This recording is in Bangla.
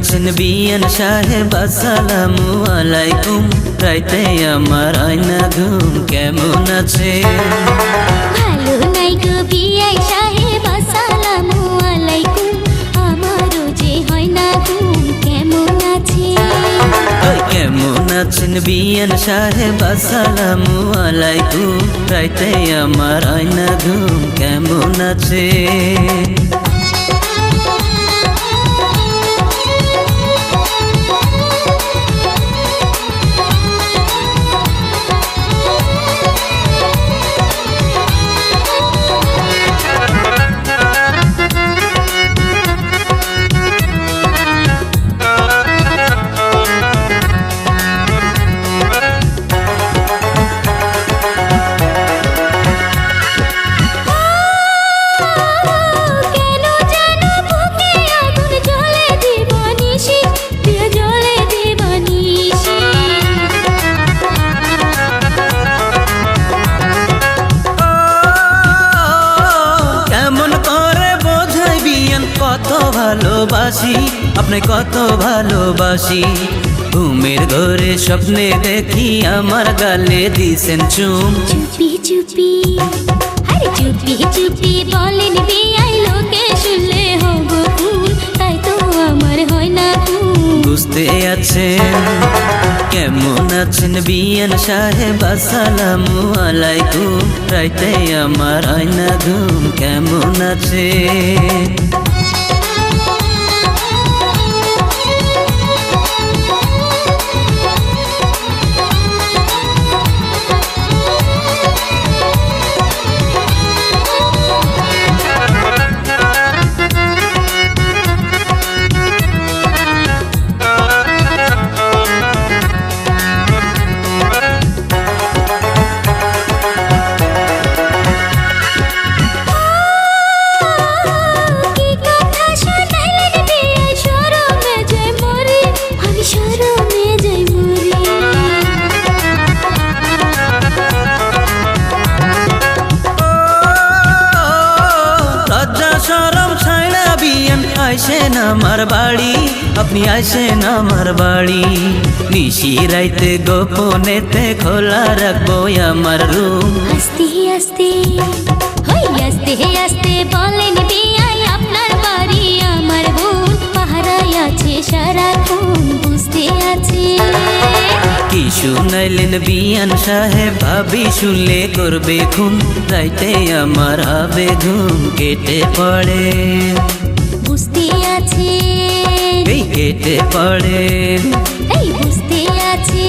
আছেন বিয়ান সাহেব আসসালামু আলাইকুম। রাইতে আমার আয়না ঘুম কেমন আছে? ভালো নাই গো বিয়াই সাহেব আসসালামু আলাইকুম। আমারও যে হয় না ঘুম কেমন আছে? কেমন আছেন বিয়ান সাহেব আসসালামু আলাইকুম। রাইতে আমার আয়না ঘুম কেমন আছে? কত ভালোবাসি আপনি, কত ভালোবাসি। ঘুমের ঘরে স্বপ্নে দেখি আমার গালে দিছেন চুম। চুপি চুপি আরে চুপি চুপি বলেন বিয়াই, লোকে শুনলে হব খুন, তাই তো আমার হয় না ঘুম। বুঝতে আছেন কেমন আছেন বিয়ান সাহেব আসসালামু আলাইকুম। রাইতে আমার আয়না ঘুম কেমন আছে? আইসেন আমার বাড়ি, আপনি আইসেন আমার বাড়ি। নিশি রাইতে গোপনেতে খোলা রাখবো আমার রুম। আস্তে আস্তে আস্তে আস্তে বলেন বিয়াই, আপনার বাড়ি আমার বোন, পাহারায় আছে সারাক্ষণ, বুঝতে আছে। কি শুনাইলেন বিয়ান সাহেব, ভাবি শুনলে করবে খুন। রাইতে আমার হবে ঘুম কেটে পড়ে, বুঝতে আছে এই কেটে পড়ে, এই বুঝতে আছে।